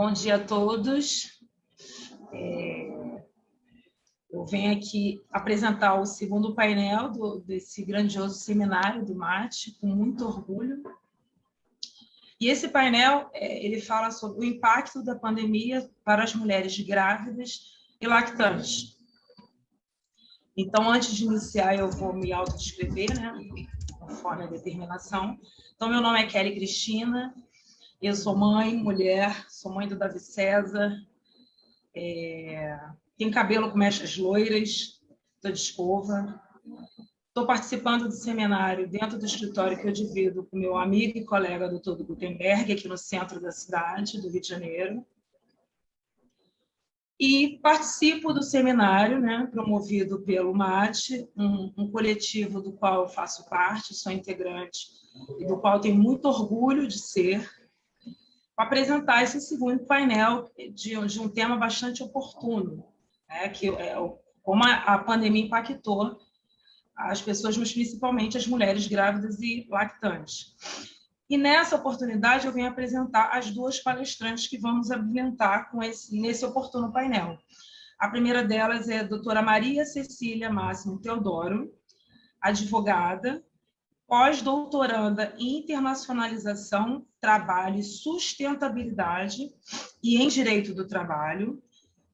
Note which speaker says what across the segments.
Speaker 1: Bom dia a todos. Eu venho aqui apresentar o segundo painel desse grandioso seminário do MAT, com muito orgulho. E esse painel ele fala sobre o impacto da pandemia para as mulheres grávidas e lactantes. Então, antes de iniciar, eu vou me autodescrever, né, conforme a determinação. Então, meu nome é Kelly Cristina, eu sou mãe, mulher, sou mãe do Davi César, tenho cabelo com mechas loiras, estou de escova. Estou participando do seminário dentro do escritório que eu divido com meu amigo e colega Dr. Gutenberg, aqui no centro da cidade, do Rio de Janeiro. E participo do seminário, né, promovido pelo MAT, um coletivo do qual eu faço parte, sou integrante, e do qual tenho muito orgulho de ser, para apresentar esse segundo painel de um tema bastante oportuno, né, que é como a pandemia impactou as pessoas, mas principalmente as mulheres grávidas e lactantes. E nessa oportunidade eu venho apresentar as duas palestrantes que vamos abrilhantar nesse oportuno painel. A primeira delas é a doutora Maria Cecília Máximo Teodoro, advogada, pós-doutoranda em internacionalização, trabalho e sustentabilidade e em direito do trabalho,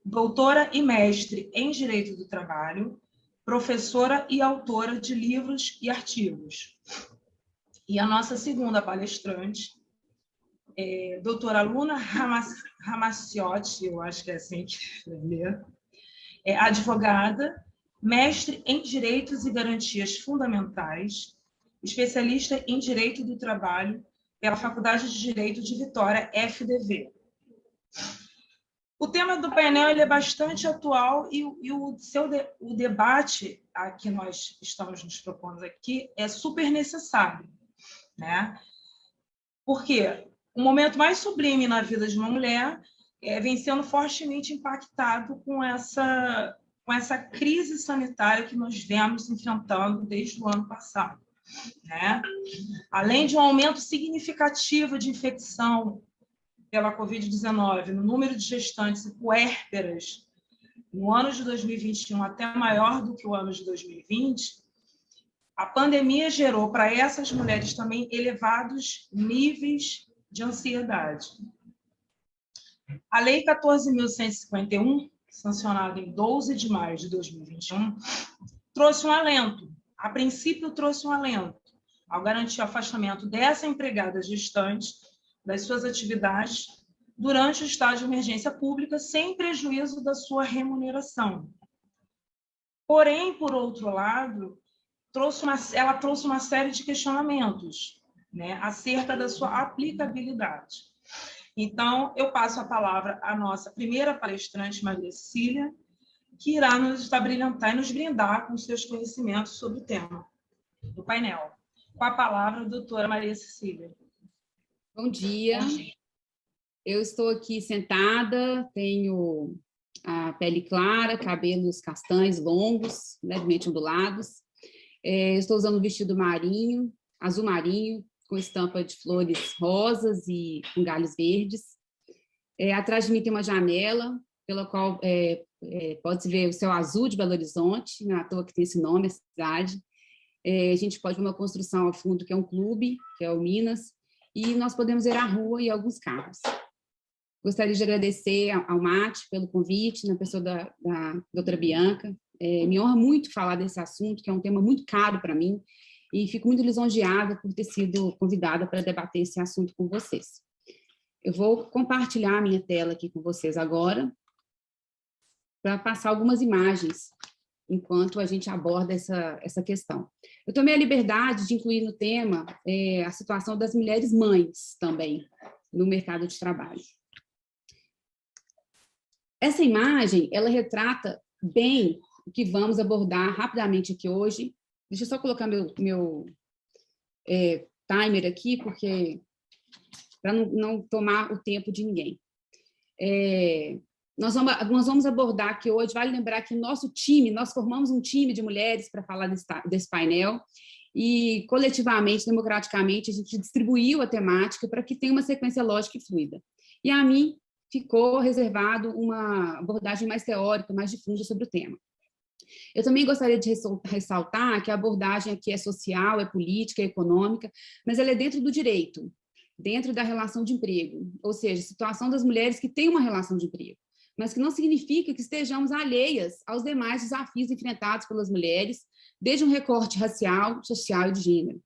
Speaker 1: doutora e mestre em direito do trabalho, professora e autora de livros e artigos. E a nossa segunda palestrante é a doutora Luna Ramacciotti, eu acho que é assim que lê, é advogada, mestre em Direitos e Garantias Fundamentais, especialista em Direito do Trabalho pela Faculdade de Direito de Vitória, FDV. O tema do painel ele é bastante atual e o debate a que nós estamos nos propondo aqui é super necessário, né? Porque o momento mais sublime na vida de uma mulher vem sendo fortemente impactado com essa crise sanitária que nós vemos enfrentando desde o ano passado, né? Além de um aumento significativo de infecção pela Covid-19, no número de gestantes e puérperas no ano de 2021 até maior do que o ano de 2020, a pandemia gerou para essas mulheres também elevados níveis de ansiedade. A Lei 14.151, sancionada em 12 de maio de 2021, trouxe um alento. A princípio, trouxe um alento ao garantir o afastamento dessa empregada gestante das suas atividades durante o estado de emergência pública, sem prejuízo da sua remuneração. Porém, por outro lado, ela trouxe uma série de questionamentos, né, acerca da sua aplicabilidade. Então, eu passo a palavra à nossa primeira palestrante, Maria Cecília, que irá nos abrilhantar e nos brindar com seus conhecimentos sobre o tema do painel. Com a palavra, a doutora Maria Cecília.
Speaker 2: Bom dia. Eu estou aqui sentada, tenho a pele clara, cabelos castanhos longos, levemente ondulados. Estou usando um vestido marinho, azul marinho, com estampa de flores rosas e com galhos verdes. Atrás de mim tem uma janela, pela qual pode-se ver o céu azul de Belo Horizonte, não é à toa que tem esse nome, a cidade. A gente pode ver uma construção ao fundo, que é um clube, que é o Minas, e nós podemos ver a rua e alguns carros. Gostaria de agradecer ao MAT pelo convite, na pessoa da doutora Bianca. Me honra muito falar desse assunto, que é um tema muito caro para mim, e fico muito lisonjeada por ter sido convidada para debater esse assunto com vocês. Eu vou compartilhar a minha tela aqui com vocês agora, para passar algumas imagens, enquanto a gente aborda essa questão. Eu tomei a liberdade de incluir no tema a situação das mulheres mães também, no mercado de trabalho. Essa imagem, ela retrata bem o que vamos abordar rapidamente aqui hoje. Deixa eu só colocar meu timer aqui, porque para não tomar o tempo de ninguém. Nós vamos abordar aqui hoje, vale lembrar que nosso time, nós formamos um time de mulheres para falar desse painel, e coletivamente, democraticamente, a gente distribuiu a temática para que tenha uma sequência lógica e fluida. E a mim ficou reservado uma abordagem mais teórica, mais difunda sobre o tema. Eu também gostaria de ressaltar que a abordagem aqui é social, é política, é econômica, mas ela é dentro do direito, dentro da relação de emprego, ou seja, situação das mulheres que têm uma relação de emprego, mas que não significa que estejamos alheias aos demais desafios enfrentados pelas mulheres, desde um recorte racial, social e de gênero.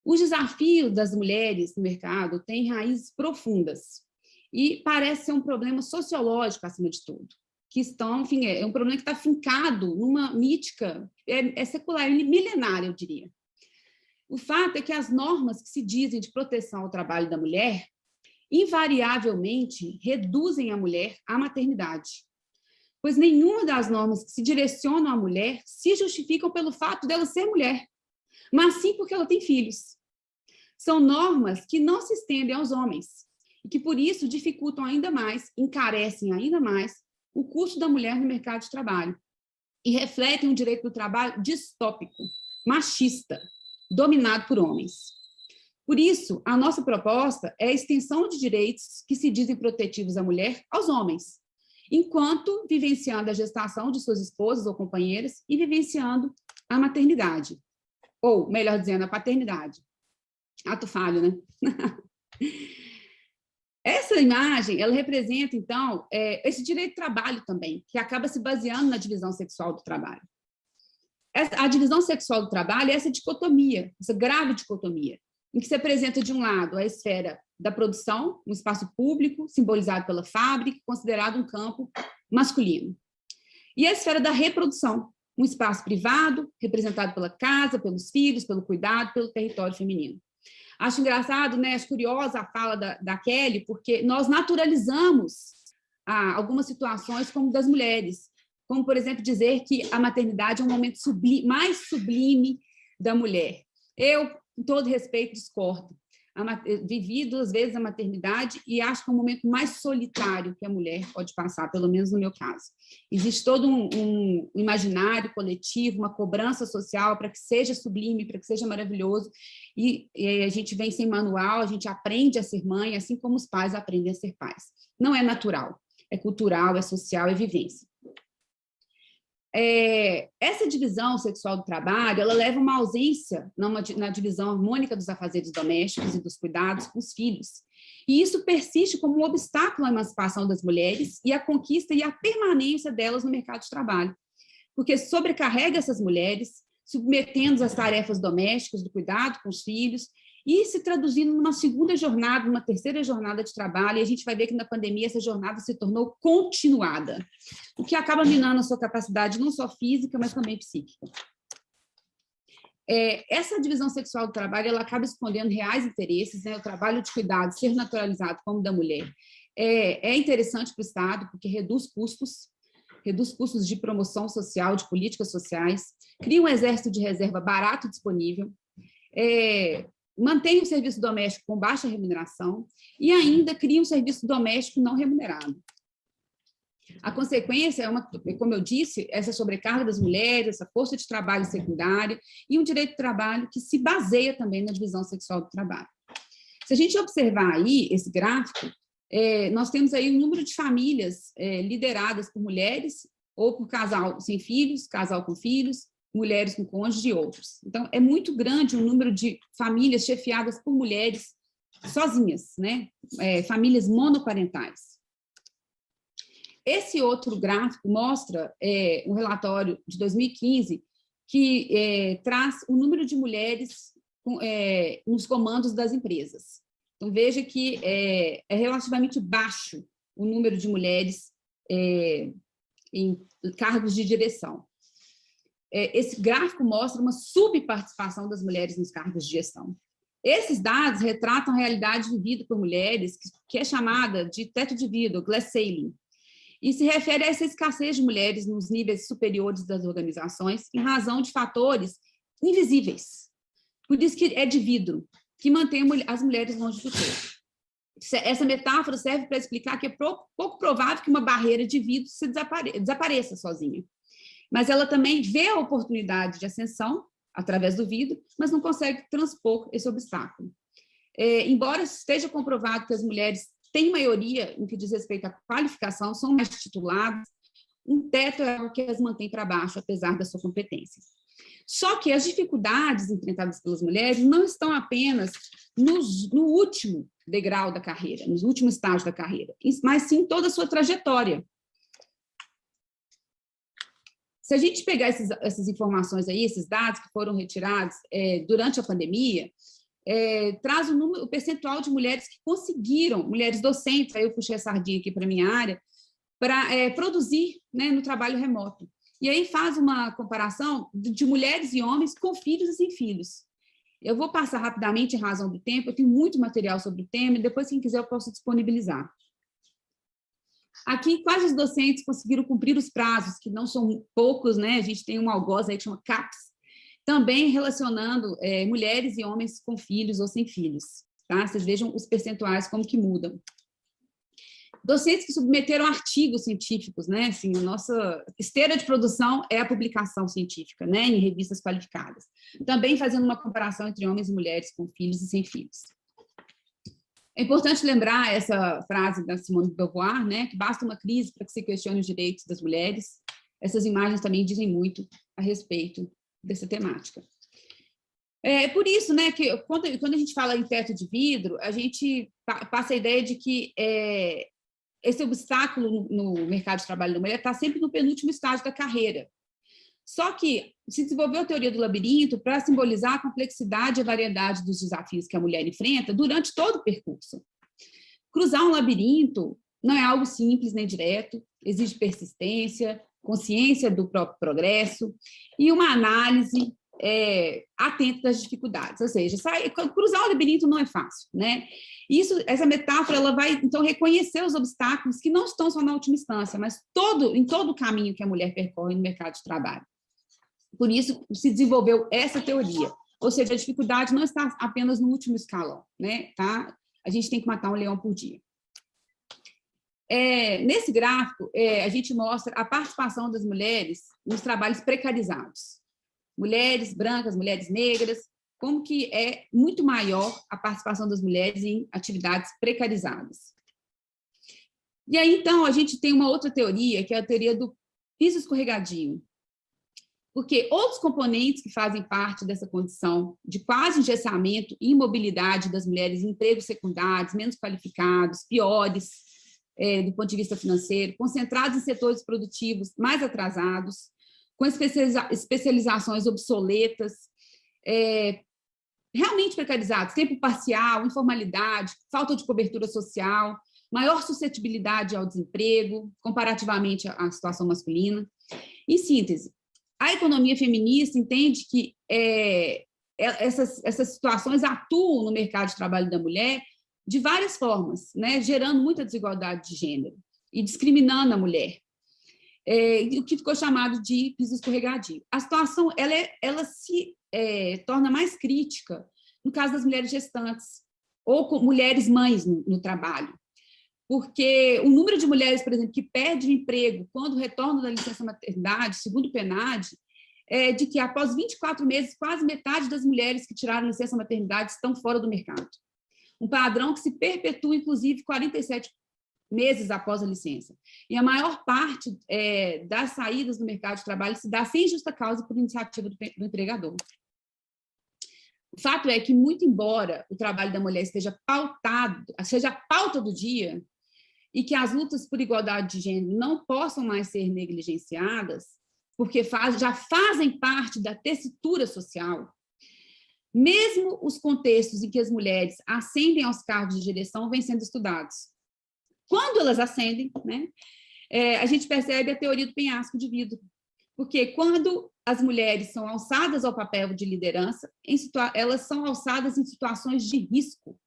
Speaker 2: Os desafios das mulheres no mercado têm raízes profundas e parece ser um problema sociológico, acima de tudo, que estão, enfim, é um problema que está fincado numa mítica, secular, milenária, eu diria. O fato é que as normas que se dizem de proteção ao trabalho da mulher, invariavelmente, reduzem a mulher à maternidade, pois nenhuma das normas que se direcionam à mulher se justificam pelo fato dela ser mulher, mas sim porque ela tem filhos. São normas que não se estendem aos homens e que, por isso, dificultam ainda mais, encarecem ainda mais o custo da mulher no mercado de trabalho e refletem um direito do trabalho distópico, machista, dominado por homens. Por isso, a nossa proposta é a extensão de direitos que se dizem protetivos à mulher aos homens, enquanto vivenciando a gestação de suas esposas ou companheiras e vivenciando a maternidade, ou, melhor dizendo, a paternidade. Ato falho, né? Essa imagem, ela representa, então, esse direito de trabalho também, que acaba se baseando na divisão sexual do trabalho. A divisão sexual do trabalho é essa dicotomia, essa grave dicotomia, em que se apresenta, de um lado, a esfera da produção, um espaço público, simbolizado pela fábrica, considerado um campo masculino. E a esfera da reprodução, um espaço privado, representado pela casa, pelos filhos, pelo cuidado, pelo território feminino. Acho engraçado, né? Acho curiosa a fala da Kelly, porque nós naturalizamos algumas situações como das mulheres, como, por exemplo, dizer que a maternidade é um momento mais sublime da mulher. Eu, com todo respeito, discordo. Vivi 2 vezes a maternidade e acho que é um momento mais solitário que a mulher pode passar, pelo menos no meu caso. Existe todo um imaginário coletivo, uma cobrança social para que seja sublime, para que seja maravilhoso, e a gente vem sem manual, a gente aprende a ser mãe, assim como os pais aprendem a ser pais. Não é natural, é cultural, é social, é vivência. Essa divisão sexual do trabalho, ela leva uma ausência na divisão harmônica dos afazeres domésticos e dos cuidados com os filhos. E isso persiste como um obstáculo à emancipação das mulheres e à conquista e à permanência delas no mercado de trabalho, porque sobrecarrega essas mulheres, submetendo-as às tarefas domésticas, do cuidado com os filhos, e se traduzindo numa segunda jornada, numa terceira jornada de trabalho, e a gente vai ver que na pandemia essa jornada se tornou continuada, o que acaba minando a sua capacidade não só física, mas também psíquica. Essa divisão sexual do trabalho, ela acaba escondendo reais interesses, né? O trabalho de cuidado ser naturalizado como da mulher é interessante para o Estado, porque reduz custos de promoção social, de políticas sociais, cria um exército de reserva barato e disponível, mantém o serviço doméstico com baixa remuneração e ainda cria um serviço doméstico não remunerado. A consequência é, como eu disse, essa sobrecarga das mulheres, essa força de trabalho secundária e um direito de trabalho que se baseia também na divisão sexual do trabalho. Se a gente observar aí esse gráfico, nós temos aí um número de famílias lideradas por mulheres ou por casal sem filhos, casal com filhos, mulheres com cônjuges e outros. Então, é muito grande o número de famílias chefiadas por mulheres sozinhas, né? Famílias monoparentais. Esse outro gráfico mostra um relatório de 2015 que traz o número de mulheres nos comandos das empresas. Então, veja que é relativamente baixo o número de mulheres em cargos de direção. Esse gráfico mostra uma subparticipação das mulheres nos cargos de gestão. Esses dados retratam a realidade vivida por mulheres, que é chamada de teto de vidro, glass ceiling, e se refere a essa escassez de mulheres nos níveis superiores das organizações em razão de fatores invisíveis. Por isso que é de vidro, que mantém as mulheres longe do topo. Essa metáfora serve para explicar que é pouco provável que uma barreira de vidro se desapareça sozinha. Mas ela também vê a oportunidade de ascensão através do vidro, mas não consegue transpor esse obstáculo. Embora esteja comprovado que as mulheres tem maioria no que diz respeito à qualificação, são mais tituladas, um teto é o que as mantém para baixo, apesar da sua competência. Só que as dificuldades enfrentadas pelas mulheres não estão apenas no último degrau da carreira, no último estágio da carreira, mas sim toda a sua trajetória. Se a gente pegar essas informações aí, esses dados que foram retirados durante a pandemia, traz o percentual de mulheres que conseguiram, mulheres docentes, aí eu puxei a sardinha aqui para a minha área, para produzir, né, no trabalho remoto. E aí faz uma comparação de mulheres e homens com filhos e sem filhos. Eu vou passar rapidamente em razão do tempo, eu tenho muito material sobre o tema, e depois, quem quiser, eu posso disponibilizar. Aqui, quais os docentes conseguiram cumprir os prazos, que não são poucos, né? A gente tem um algoz aí que chama CAPS, também relacionando mulheres e homens com filhos ou sem filhos, tá? Vocês vejam os percentuais como que mudam. Docentes que submeteram artigos científicos, né? Assim, a nossa esteira de produção é a publicação científica, né? Em revistas qualificadas. Também fazendo uma comparação entre homens e mulheres com filhos e sem filhos. É importante lembrar essa frase da Simone de Beauvoir, né? Que basta uma crise para que se questione os direitos das mulheres. Essas imagens também dizem muito a respeito dessa temática. É por isso, né, que quando a gente fala em teto de vidro, a gente passa a ideia de que esse obstáculo no mercado de trabalho da mulher está sempre no penúltimo estágio da carreira. Só que se desenvolveu a teoria do labirinto para simbolizar a complexidade e a variedade dos desafios que a mulher enfrenta durante todo o percurso. Cruzar um labirinto não é algo simples nem direto, exige persistência, consciência do próprio progresso e uma análise atenta das dificuldades. Ou seja, cruzar o labirinto não é fácil, né? Essa metáfora ela vai, então, reconhecer os obstáculos que não estão só na última instância, mas em todo o caminho que a mulher percorre no mercado de trabalho. Por isso, se desenvolveu essa teoria. Ou seja, a dificuldade não está apenas no último escalão, né? Tá? A gente tem que matar um leão por dia. Nesse gráfico, a gente mostra a participação das mulheres nos trabalhos precarizados. Mulheres brancas, mulheres negras, como que é muito maior a participação das mulheres em atividades precarizadas. E aí, então, a gente tem uma outra teoria, que é a teoria do piso escorregadio. Porque outros componentes que fazem parte dessa condição de quase engessamento e imobilidade das mulheres em empregos secundários, menos qualificados, piores do ponto de vista financeiro, concentrados em setores produtivos mais atrasados, com especializações obsoletas, realmente precarizados, tempo parcial, informalidade, falta de cobertura social, maior suscetibilidade ao desemprego, comparativamente à situação masculina. Em síntese, a economia feminista entende que essas situações atuam no mercado de trabalho da mulher de várias formas, né, gerando muita desigualdade de gênero e discriminando a mulher. O que ficou chamado de piso escorregadio. A situação ela se torna mais crítica no caso das mulheres gestantes ou com mulheres mães no trabalho, porque o número de mulheres, por exemplo, que perdem o emprego quando retornam da licença maternidade, segundo o PNAD, é de que após 24 meses, quase metade das mulheres que tiraram licença maternidade estão fora do mercado. Um padrão que se perpetua, inclusive, 47 meses após a licença. E a maior parte das saídas do mercado de trabalho se dá sem justa causa por iniciativa do empregador. O fato é que, muito embora o trabalho da mulher seja a pauta do dia, e que as lutas por igualdade de gênero não possam mais ser negligenciadas, porque já fazem parte da tessitura social, mesmo os contextos em que as mulheres ascendem aos cargos de direção vêm sendo estudados. Quando elas ascendem, né, a gente percebe a teoria do penhasco de vidro, porque quando as mulheres são alçadas ao papel de liderança, elas são alçadas em situações de risco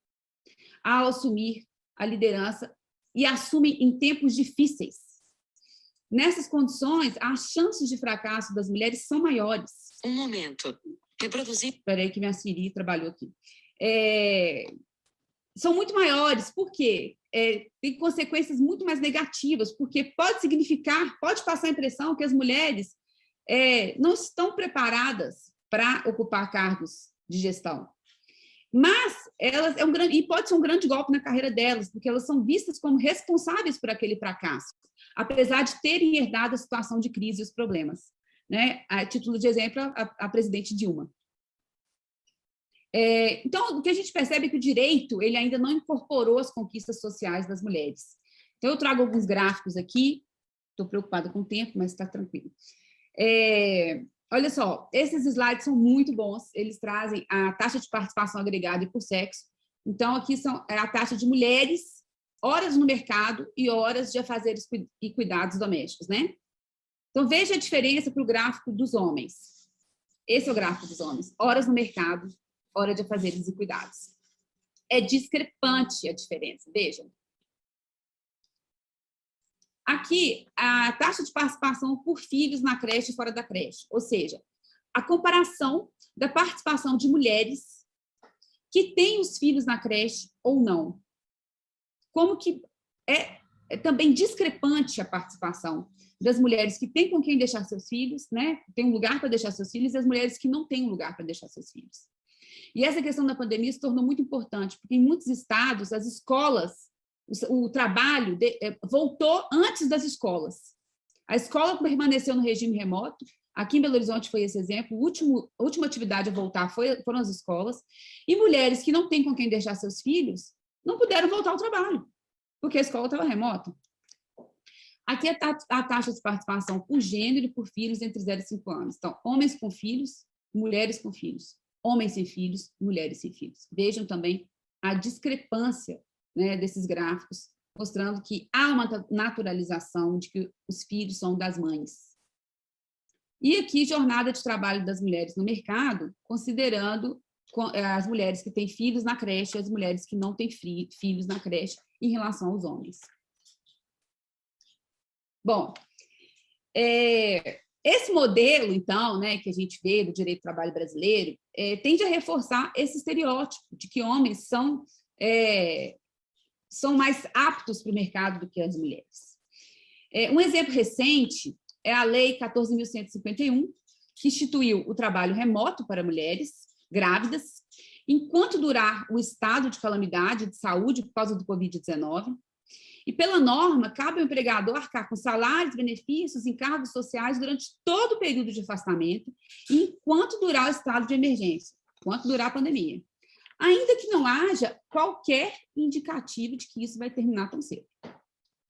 Speaker 2: ao assumir a liderança e assumem em tempos difíceis. Nessas condições, as chances de fracasso das mulheres são maiores.
Speaker 3: Um momento. Reproduzir.
Speaker 2: Espera aí que minha Siri trabalhou aqui. São muito maiores, por quê? Tem consequências muito mais negativas, porque pode passar a impressão que as mulheres não estão preparadas para ocupar cargos de gestão. Mas elas e pode ser um grande golpe na carreira delas, porque elas são vistas como responsáveis por aquele fracasso, apesar de terem herdado a situação de crise e os problemas. Né? A título de exemplo, a presidente Dilma. Então, o que a gente percebe é que o direito ele ainda não incorporou as conquistas sociais das mulheres. Então, eu trago alguns gráficos aqui, estou preocupada com o tempo, mas está tranquilo. Olha só, esses slides são muito bons, eles trazem a taxa de participação agregada e por sexo. Então, aqui é a taxa de mulheres, horas no mercado e horas de afazeres e cuidados domésticos, né? Então, veja a diferença para o gráfico dos homens. Esse é o gráfico dos homens. Horas no mercado, hora de afazeres e cuidados. É discrepante a diferença, vejam. Aqui, a taxa de participação por filhos na creche e fora da creche, ou seja, a comparação da participação de mulheres que têm os filhos na creche ou não. Como que é também discrepante a participação das mulheres que têm com quem deixar seus filhos, né? Tem um lugar para deixar seus filhos, e as mulheres que não têm um lugar para deixar seus filhos. E essa questão da pandemia se tornou muito importante, porque em muitos estados, as escolas, o trabalho voltou antes das escolas. A escola permaneceu no regime remoto. Aqui em Belo Horizonte foi esse exemplo. A última atividade a voltar foram as escolas. E mulheres que não têm com quem deixar seus filhos não puderam voltar ao trabalho, porque a escola estava remota. Aqui a taxa de participação por gênero e por filhos entre 0 e 5 anos. Então, homens com filhos, mulheres com filhos. Homens sem filhos, mulheres sem filhos. Vejam também a discrepância, né, desses gráficos, mostrando que há uma naturalização de que os filhos são das mães. E aqui, jornada de trabalho das mulheres no mercado, considerando as mulheres que têm filhos na creche e as mulheres que não têm filhos na creche em relação aos homens. Bom, esse modelo, então, né, que a gente vê do direito do trabalho brasileiro, tende a reforçar esse estereótipo de que homens são mais aptos para o mercado do que as mulheres. Um exemplo recente é a Lei 14.151, que instituiu o trabalho remoto para mulheres grávidas, enquanto durar o estado de calamidade de saúde por causa do Covid-19. E, pela norma, cabe ao empregador arcar com salários, benefícios, encargos sociais durante todo o período de afastamento, enquanto durar o estado de emergência, enquanto durar a pandemia. Ainda que não haja qualquer indicativo de que isso vai terminar tão cedo.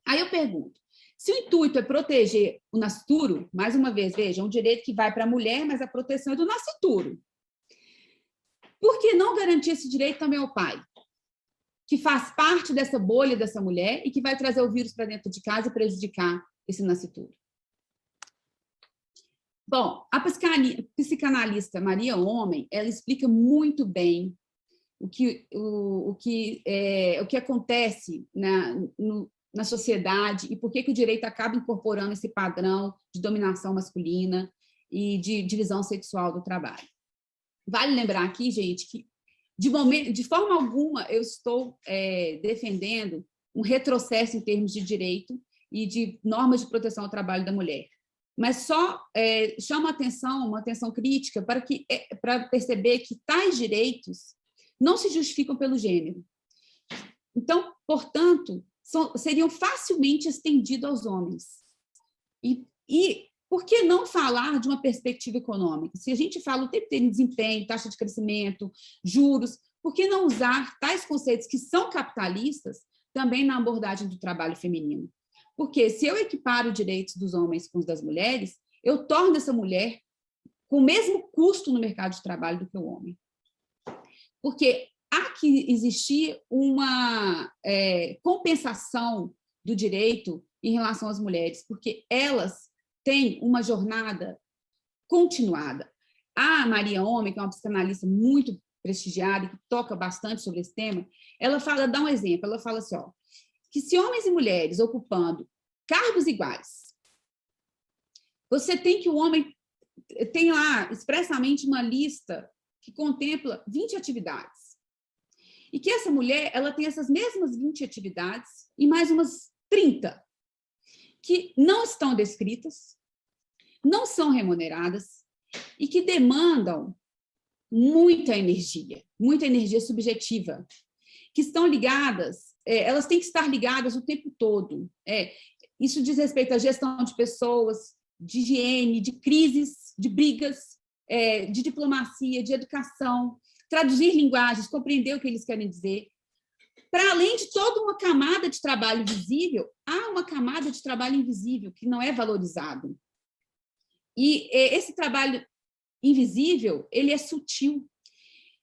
Speaker 2: Aí eu pergunto, se o intuito é proteger o nascituro, mais uma vez, veja, é um direito que vai para a mulher, mas a proteção é do nascituro. Por que não garantir esse direito também ao pai, que faz parte dessa bolha dessa mulher e que vai trazer o vírus para dentro de casa e prejudicar esse nascituro? Bom, a psicanalista Maria Homem, ela explica muito bem o que acontece na sociedade e por que o direito acaba incorporando esse padrão de dominação masculina e de divisão sexual do trabalho. Vale lembrar aqui, gente, que de forma alguma eu estou defendendo um retrocesso em termos de direito e de normas de proteção ao trabalho da mulher, mas só chama uma atenção crítica para perceber que tais direitos não se justificam pelo gênero. Então, portanto, seriam facilmente estendidos aos homens. E por que não falar de uma perspectiva econômica? Se a gente fala o tempo inteiro em desempenho, taxa de crescimento, juros, por que não usar tais conceitos que são capitalistas também na abordagem do trabalho feminino? Porque se eu equiparo os direitos dos homens com os das mulheres, eu torno essa mulher com o mesmo custo no mercado de trabalho do que o homem. Porque há que existir uma compensação do direito em relação às mulheres, porque elas têm uma jornada continuada. A Maria Homem, que é uma psicanalista muito prestigiada e que toca bastante sobre esse tema, ela dá um exemplo, ela fala assim, que se homens e mulheres ocupando cargos iguais, você tem que o homem tem lá expressamente uma lista que contempla 20 atividades. E que essa mulher, ela tem essas mesmas 20 atividades e mais umas 30 que não estão descritas, não são remuneradas e que demandam muita energia subjetiva, que estão ligadas, elas têm que estar ligadas o tempo todo. Isso diz respeito à gestão de pessoas, de higiene, de crises, de brigas, de diplomacia, de educação, traduzir linguagens, compreender o que eles querem dizer. Para além de toda uma camada de trabalho visível, há uma camada de trabalho invisível que não é valorizado. E esse trabalho invisível, ele é sutil,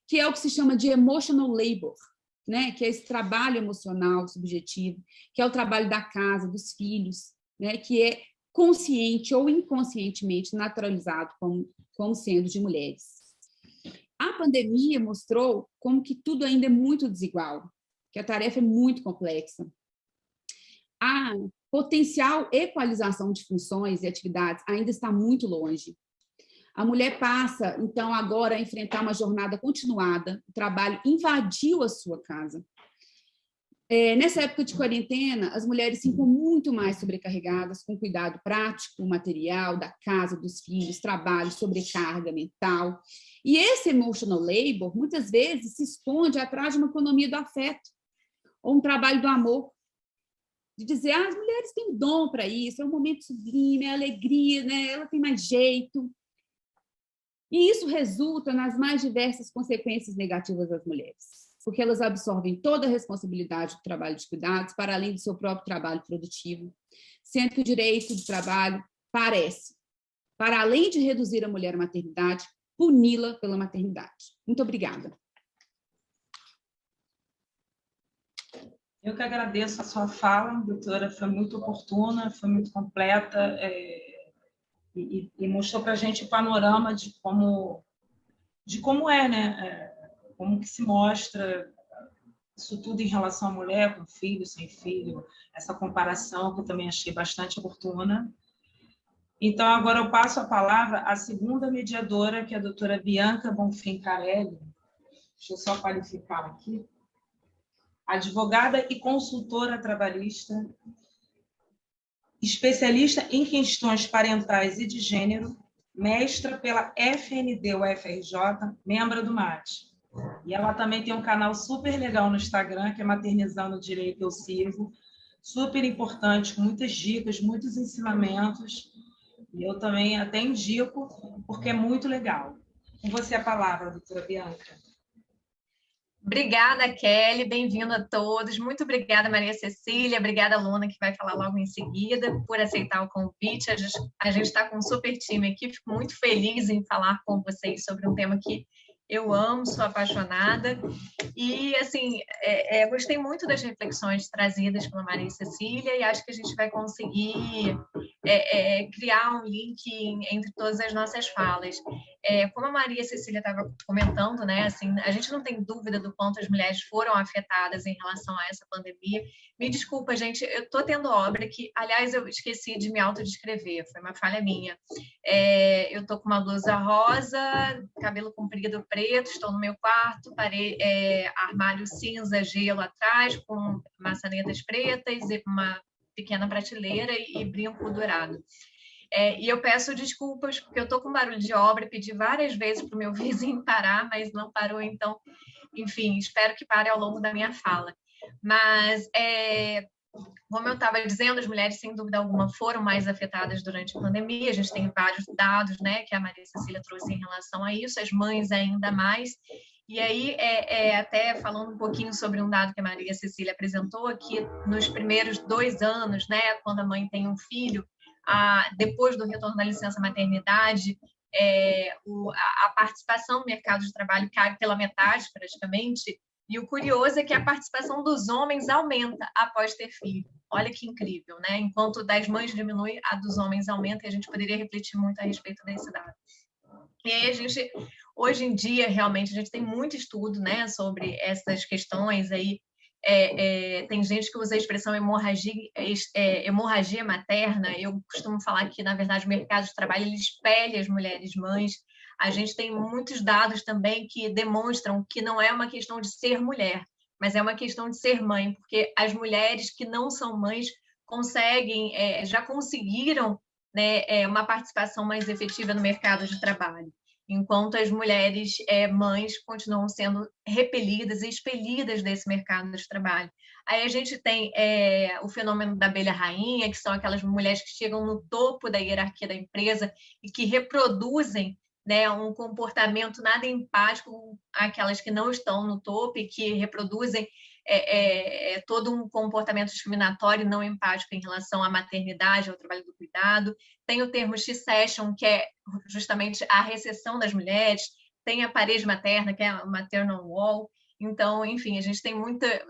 Speaker 2: que é o que se chama de emotional labor, né? Que é esse trabalho emocional subjetivo, que é o trabalho da casa, dos filhos, né? Que é consciente ou inconscientemente naturalizado como sendo de mulheres. A pandemia mostrou como que tudo ainda é muito desigual, que a tarefa é muito complexa. A potencial equalização de funções e atividades ainda está muito longe. A mulher passa, então, agora a enfrentar uma jornada continuada, o trabalho invadiu a sua casa. Nessa época de quarentena, as mulheres se ficam muito mais sobrecarregadas com cuidado prático, material, da casa, dos filhos, trabalho, sobrecarga mental. E esse emotional labor, muitas vezes, se esconde atrás de uma economia do afeto, ou um trabalho do amor, de dizer, as mulheres têm um dom para isso, é um momento sublime, é alegria, né? Ela tem mais jeito. E isso resulta nas mais diversas consequências negativas das mulheres, porque elas absorvem toda a responsabilidade do trabalho de cuidados para além do seu próprio trabalho produtivo, sendo que o direito de trabalho parece, para além de reduzir a mulher à maternidade, puni-la pela maternidade. Muito obrigada.
Speaker 1: Eu que agradeço a sua fala, doutora, foi muito oportuna, foi muito completa, e mostrou para a gente o panorama de como é, né? Como que se mostra isso tudo em relação à mulher, com filho, sem filho, essa comparação que eu também achei bastante oportuna. Então, agora eu passo a palavra à segunda mediadora, que é a doutora Bianca Bonfim Carelli. Deixa eu só qualificar aqui. Advogada e consultora trabalhista, especialista em questões parentais e de gênero, mestra pela FND-UFRJ, membro do MAT. E ela também tem um canal super legal no Instagram, que é Maternizando Direito, eu sigo, super importante, com muitas dicas, muitos ensinamentos, e eu também até indico, porque é muito legal. Com você a palavra, doutora Bianca.
Speaker 4: Obrigada, Kelly, bem-vindo a todos. Muito obrigada, Maria Cecília, obrigada, Luna, que vai falar logo em seguida, por aceitar o convite. A gente está com um super time aqui, fico muito feliz em falar com vocês sobre um tema que eu amo, sou apaixonada. E, assim, gostei muito das reflexões trazidas pela Maria Cecília e acho que a gente vai conseguir criar um link entre todas as nossas falas. Como a Maria Cecília estava comentando, né, assim, a gente não tem dúvida do quanto as mulheres foram afetadas em relação a essa pandemia. Me desculpa, gente, eu estou tendo obra que, aliás, eu esqueci de me autodescrever, foi uma falha minha. Eu estou com uma blusa rosa, cabelo comprido preto, estou no meu quarto, armário cinza, gelo atrás, com maçanetas pretas e uma pequena prateleira e brinco dourado. E eu peço desculpas, porque eu estou com barulho de obra, pedi várias vezes para o meu vizinho parar, mas não parou, então, enfim, espero que pare ao longo da minha fala. Mas, como eu estava dizendo, as mulheres, sem dúvida alguma, foram mais afetadas durante a pandemia, a gente tem vários dados, né, que a Maria Cecília trouxe em relação a isso, as mães ainda mais. E aí, até falando um pouquinho sobre um dado que a Maria Cecília apresentou, que nos primeiros 2 anos, né, quando a mãe tem um filho, depois do retorno da licença maternidade, a participação no mercado de trabalho cai pela metade, praticamente, e o curioso é que a participação dos homens aumenta após ter filho. Olha que incrível, né? Enquanto das mães diminui, a dos homens aumenta, e a gente poderia refletir muito a respeito desse dado. E aí hoje em dia, realmente, a gente tem muito estudo, né, sobre essas questões aí. Tem gente que usa a expressão hemorragia materna. Eu costumo falar que, na verdade, o mercado de trabalho ele espelha as mulheres mães. A gente tem muitos dados também que demonstram que não é uma questão de ser mulher, mas é uma questão de ser mãe, porque as mulheres que não são mães já conseguiram, né, uma participação mais efetiva no mercado de trabalho. enquanto as mulheres mães continuam sendo repelidas e expelidas desse mercado de trabalho. Aí a gente tem o fenômeno da abelha rainha, que são aquelas mulheres que chegam no topo da hierarquia da empresa e que reproduzem, né, um comportamento nada empático com aquelas que não estão no topo e que reproduzem todo um comportamento discriminatório e não empático em relação à maternidade, ao trabalho do cuidado. Tem o termo She-Session, que é justamente a recessão das mulheres. Tem a parede materna, que é a maternal wall. Então, enfim, a gente tem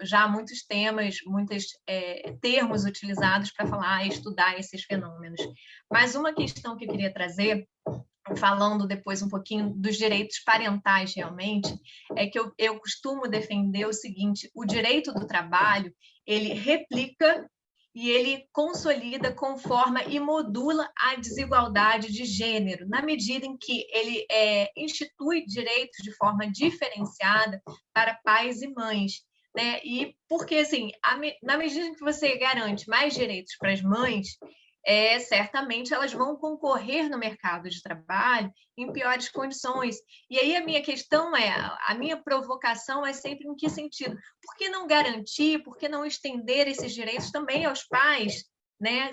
Speaker 4: já muitos temas, muitos termos utilizados para falar e estudar esses fenômenos. Mas uma questão que eu queria trazer, falando depois um pouquinho dos direitos parentais realmente, é que eu costumo defender o seguinte: o direito do trabalho, ele replica e ele consolida, conforma e modula a desigualdade de gênero, na medida em que ele institui direitos de forma diferenciada para pais e mães, né? E porque, assim, na medida em que você garante mais direitos para as mães, certamente elas vão concorrer no mercado de trabalho em piores condições. E aí a minha questão a minha provocação é sempre em que sentido? Por que não garantir, por que não estender esses direitos também aos pais, né?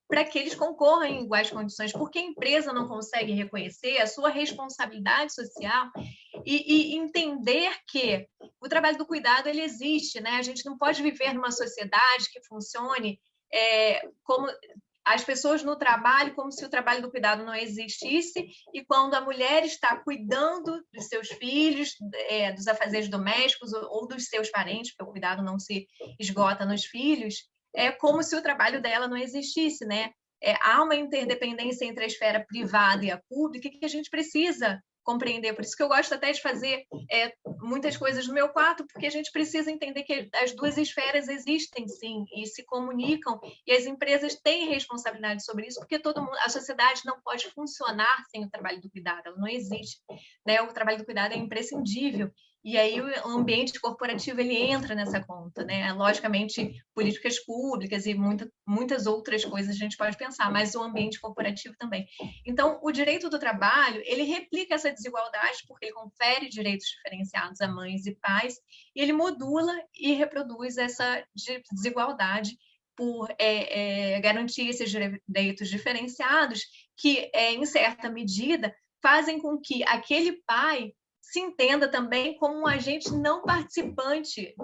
Speaker 4: Para que eles concorram em iguais condições? Por que a empresa não consegue reconhecer a sua responsabilidade social e entender que o trabalho do cuidado ele existe, né? A gente não pode viver numa sociedade que funcione como as pessoas no trabalho, como se o trabalho do cuidado não existisse, e quando a mulher está cuidando dos seus filhos, dos afazeres domésticos ou dos seus parentes, porque o cuidado não se esgota nos filhos, é como se o trabalho dela não existisse, né? Há uma interdependência entre a esfera privada e a pública que a gente precisa compreender. Por isso que eu gosto até de fazer muitas coisas no meu quarto, porque a gente precisa entender que as duas esferas existem, sim, e se comunicam, e as empresas têm responsabilidade sobre isso, porque a sociedade não pode funcionar sem o trabalho do cuidado, ela não existe, né? O trabalho do cuidado é imprescindível. E aí o ambiente corporativo ele entra nessa conta, né? Logicamente, políticas públicas e muitas outras coisas a gente pode pensar, mas o ambiente corporativo também. Então, o direito do trabalho, ele replica essa desigualdade porque ele confere direitos diferenciados a mães e pais e ele modula e reproduz essa desigualdade por garantir esses direitos diferenciados que, em certa medida, fazem com que aquele pai se entenda também como um agente não participante,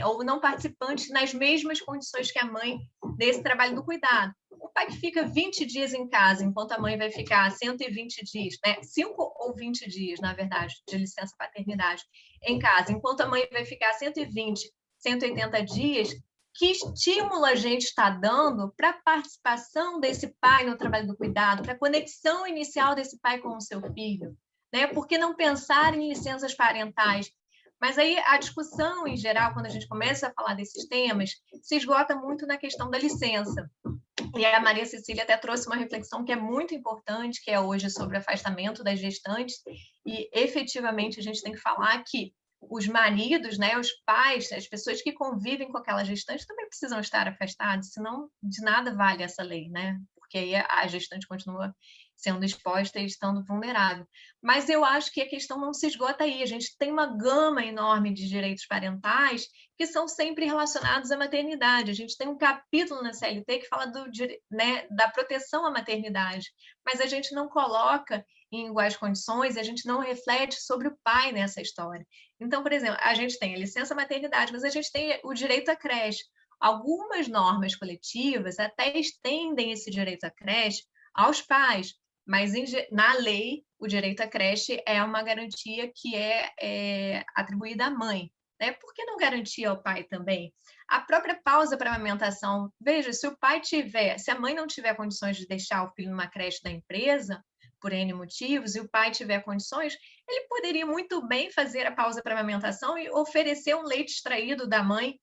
Speaker 4: ou não participante nas mesmas condições que a mãe desse trabalho do cuidado. O pai que fica 20 dias em casa, enquanto a mãe vai ficar 120 dias, né? 5 ou 20 dias, na verdade, de licença paternidade em casa, enquanto a mãe vai ficar 120, 180 dias, que estímulo a gente está dando para a participação desse pai no trabalho do cuidado, para a conexão inicial desse pai com o seu filho? Né? Por que não pensar em licenças parentais? Mas aí a discussão, em geral, quando a gente começa a falar desses temas, se esgota muito na questão da licença. E a Maria Cecília até trouxe uma reflexão que é muito importante, que é hoje sobre o afastamento das gestantes, e efetivamente a gente tem que falar que os maridos, né, os pais, as pessoas que convivem com aquela gestante também precisam estar afastados, senão de nada vale essa lei, né? Porque aí a gestante continua sendo exposta e estando vulnerável. Mas eu acho que a questão não se esgota aí. A gente tem uma gama enorme de direitos parentais que são sempre relacionados à maternidade. A gente tem um capítulo na CLT que fala da proteção à maternidade, mas a gente não coloca em iguais condições, a gente não reflete sobre o pai nessa história. Então, por exemplo, a gente tem a licença maternidade, mas a gente tem o direito à creche. Algumas normas coletivas até estendem esse direito à creche aos pais, mas na lei o direito à creche é uma garantia que é atribuída à mãe, né? Por que não garantir ao pai também? A própria pausa para a amamentação, veja, se a mãe não tiver condições de deixar o filho numa creche da empresa, por N motivos, e o pai tiver condições, ele poderia muito bem fazer a pausa para a amamentação e oferecer um leite extraído da mãe.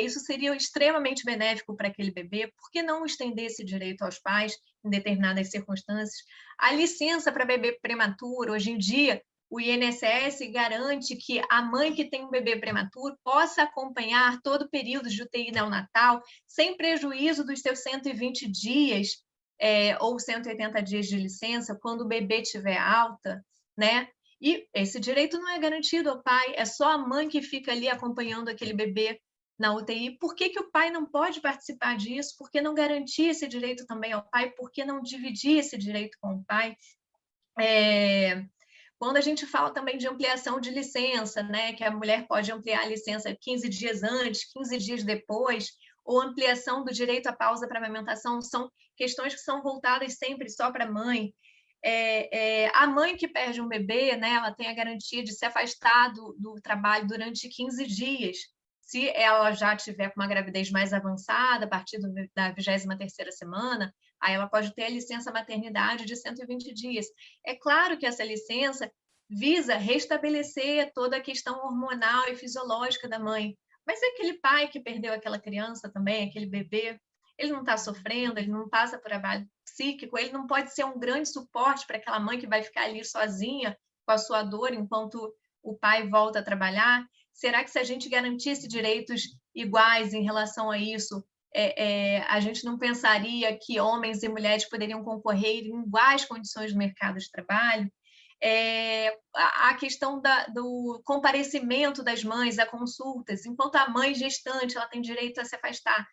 Speaker 4: Isso seria extremamente benéfico para aquele bebê. Por que não estender esse direito aos pais em determinadas circunstâncias? A licença para bebê prematuro, hoje em dia, o INSS garante que a mãe que tem um bebê prematuro possa acompanhar todo o período de UTI neonatal, sem prejuízo dos seus 120 dias ou 180 dias de licença, quando o bebê tiver alta, né? E esse direito não é garantido ao pai, é só a mãe que fica ali acompanhando aquele bebê na UTI. Por que que o pai não pode participar disso? Por que não garantir esse direito também ao pai? Por que não dividir esse direito com o pai? Quando a gente fala também de ampliação de licença, né, que a mulher pode ampliar a licença 15 dias antes, 15 dias depois, ou ampliação do direito à pausa para amamentação, são questões que são voltadas sempre só para a mãe. A mãe que perde um bebê, né, ela tem a garantia de se afastar do trabalho durante 15 dias. Se ela já tiver com uma gravidez mais avançada, a partir da 23ª semana, aí ela pode ter a licença maternidade de 120 dias. É claro que essa licença visa restabelecer toda a questão hormonal e fisiológica da mãe. Mas é aquele pai que perdeu aquela criança também, aquele bebê, ele não está sofrendo, ele não passa por trabalho psíquico, ele não pode ser um grande suporte para aquela mãe que vai ficar ali sozinha com a sua dor enquanto o pai volta a trabalhar. Será que se a gente garantisse direitos iguais em relação a isso, a gente não pensaria que homens e mulheres poderiam concorrer em iguais condições no mercado de trabalho? A questão do comparecimento das mães a consultas, enquanto a mãe gestante ela tem direito a se afastar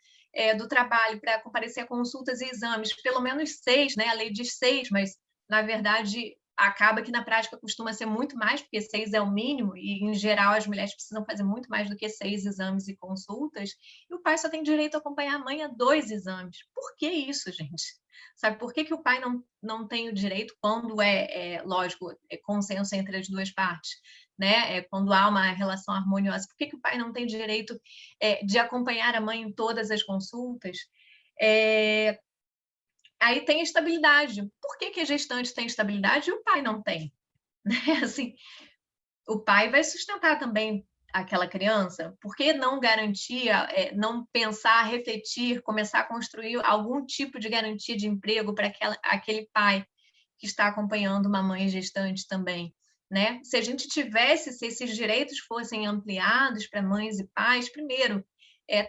Speaker 4: do trabalho para comparecer a consultas e exames, pelo menos 6, né? A lei diz 6, mas na verdade acaba que na prática costuma ser muito mais, porque 6 é o mínimo, e em geral as mulheres precisam fazer muito mais do que 6 exames e consultas, e o pai só tem direito a acompanhar a mãe a 2 exames. Por que isso, gente? Sabe, por que o pai não tem o direito quando lógico, é consenso entre as duas partes, né? Quando há uma relação harmoniosa, por que o pai não tem direito de acompanhar a mãe em todas as consultas? Aí tem estabilidade. Por que a gestante tem estabilidade e o pai não tem? Assim, o pai vai sustentar também aquela criança. Por que não garantir, não pensar, refletir, começar a construir algum tipo de garantia de emprego para aquele pai que está acompanhando uma mãe gestante também, né? Se a gente tivesse, se esses direitos fossem ampliados para mães e pais, primeiro,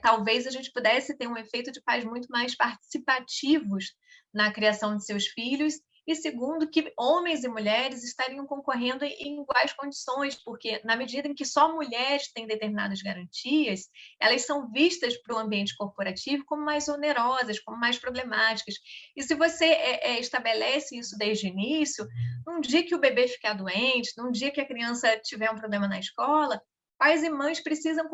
Speaker 4: talvez a gente pudesse ter um efeito de pais muito mais participativos na criação de seus filhos, e segundo, que homens e mulheres estariam concorrendo em iguais condições, porque na medida em que só mulheres têm determinadas garantias, elas são vistas para o ambiente corporativo como mais onerosas, como mais problemáticas. E se você estabelece isso desde o início, num dia que o bebê ficar doente, num dia que a criança tiver um problema na escola, pais e mães precisam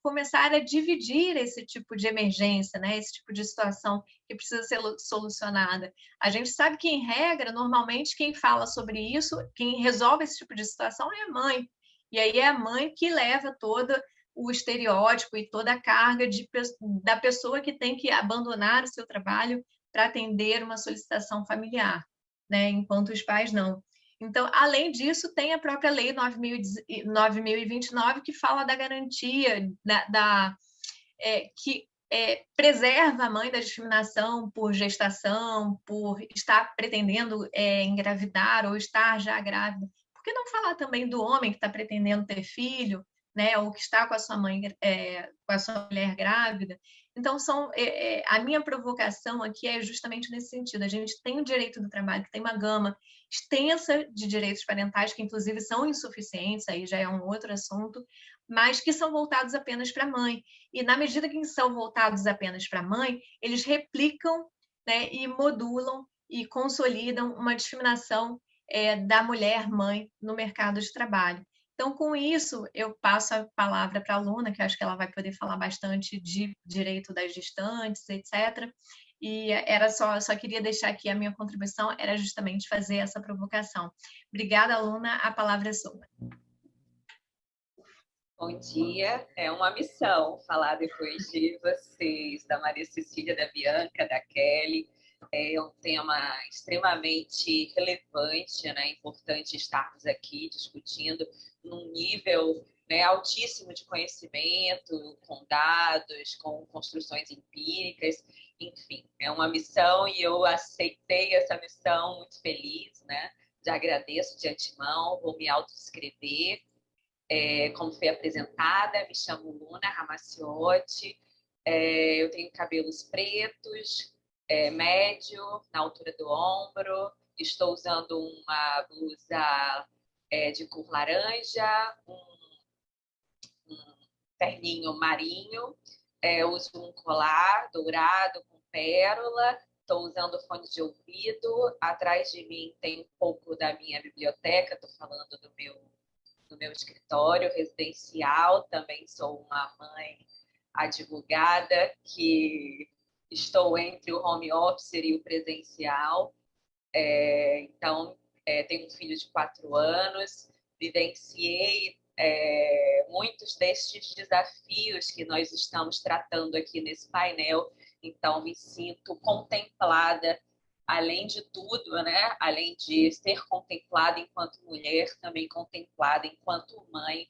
Speaker 4: começar a dividir esse tipo de emergência, né? Esse tipo de situação que precisa ser solucionada. A gente sabe que, em regra, normalmente quem fala sobre isso, quem resolve esse tipo de situação é a mãe. E aí é a mãe que leva todo o estereótipo e toda a carga da pessoa que tem que abandonar o seu trabalho para atender uma solicitação familiar, né? Enquanto os pais não. Então, além disso, tem a própria Lei 9.029, que fala da garantia, que preserva a mãe da discriminação por gestação, por estar pretendendo engravidar ou estar já grávida. Por que não falar também do homem que está pretendendo ter filho, né, ou que está com a sua mãe, com a sua mulher grávida? Então, a minha provocação aqui é justamente nesse sentido. A gente tem o direito do trabalho, que tem uma gama extensa de direitos parentais, que inclusive são insuficientes, aí já é um outro assunto, mas que são voltados apenas para a mãe. E na medida que são voltados apenas para a mãe, eles replicam, né, e modulam e consolidam uma discriminação da mulher mãe no mercado de trabalho. Então, com isso, eu passo a palavra para a Luna, que acho que ela vai poder falar bastante de direito das gestantes, etc. E só queria deixar aqui a minha contribuição, era justamente fazer essa provocação. Obrigada, Luna, a palavra é sua.
Speaker 5: Bom dia, é uma missão falar depois de vocês, da Maria Cecília, da Bianca, da Kelly. É um tema extremamente relevante, né? Importante estarmos aqui discutindo num nível, né, altíssimo de conhecimento, com dados, com construções empíricas, enfim, é uma missão e eu aceitei essa missão muito feliz, né? Já agradeço de antemão, vou me autodescrever. Como foi apresentada, me chamo Luna Ramaciotti, eu tenho cabelos pretos, médio, na altura do ombro, estou usando uma blusa de cor laranja, um terninho marinho, uso um colar dourado com pérola, estou usando fone de ouvido, atrás de mim tem um pouco da minha biblioteca, estou falando do meu escritório residencial, também sou uma mãe advogada que estou entre o home office e o presencial, então tenho um filho de 4 anos, vivenciei muitos destes desafios que nós estamos tratando aqui nesse painel, então me sinto contemplada, além de tudo, né? Além de ser contemplada enquanto mulher, também contemplada enquanto mãe,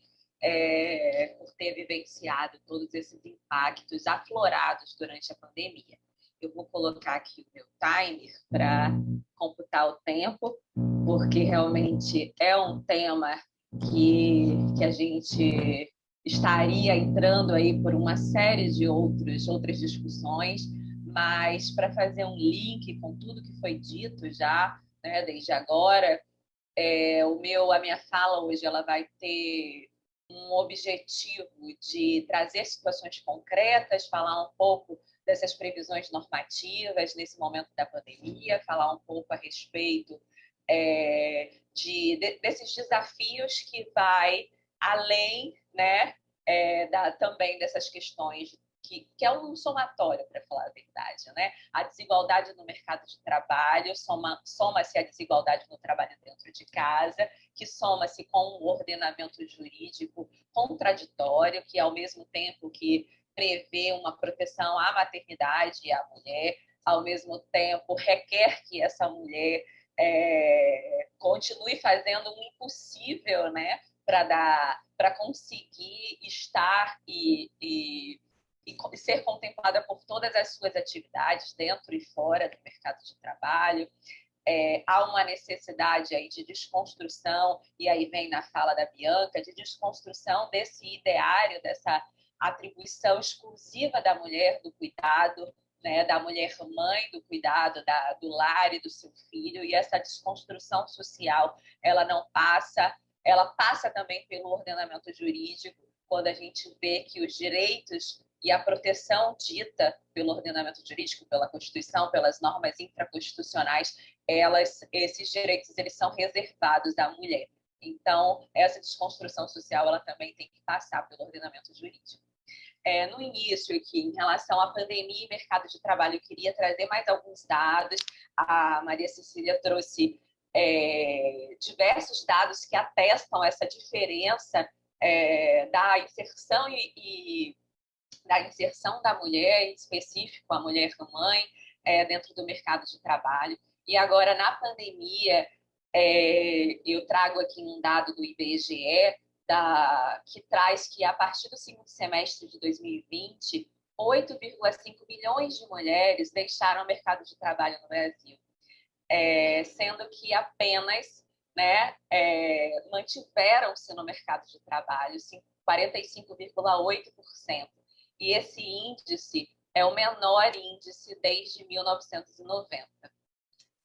Speaker 5: por ter vivenciado todos esses impactos aflorados durante a pandemia. Eu vou colocar aqui o meu timer para computar o tempo, porque realmente é um tema que a gente estaria entrando aí por uma série de outras discussões, mas para fazer um link com tudo que foi dito já, né, desde agora, a minha fala hoje ela vai ter um objetivo de trazer situações concretas, falar um pouco dessas previsões normativas nesse momento da pandemia, falar um pouco a respeito desses desafios que vai além, né, também dessas questões que é um somatório, para falar a verdade, né? A desigualdade no mercado de trabalho soma-se a desigualdade no trabalho dentro de casa, que soma-se com um ordenamento jurídico contraditório, que ao mesmo tempo que prevê uma proteção à maternidade e à mulher, ao mesmo tempo requer que essa mulher continue fazendo o impossível, né, para conseguir estar e ser contemplada por todas as suas atividades dentro e fora do mercado de trabalho. Há uma necessidade aí de desconstrução, e aí vem na fala da Bianca, de desconstrução desse ideário, dessa atribuição exclusiva da mulher do cuidado, né, da mulher mãe do cuidado, do lar e do seu filho, e essa desconstrução social, ela passa também pelo ordenamento jurídico, quando a gente vê que os direitos e a proteção dita pelo ordenamento jurídico, pela Constituição, pelas normas infraconstitucionais, esses direitos eles são reservados à mulher. Então, essa desconstrução social ela também tem que passar pelo ordenamento jurídico. No início aqui, em relação à pandemia e mercado de trabalho, eu queria trazer mais alguns dados. A Maria Cecília trouxe diversos dados que atestam essa diferença da inserção da inserção da mulher, em específico a mulher mãe, dentro do mercado de trabalho. E agora, na pandemia, eu trago aqui um dado do IBGE, que traz que, a partir do segundo semestre de 2020, 8,5 milhões de mulheres deixaram o mercado de trabalho no Brasil, sendo que apenas, né, mantiveram-se no mercado de trabalho 45,8%. E esse índice é o menor índice desde 1990.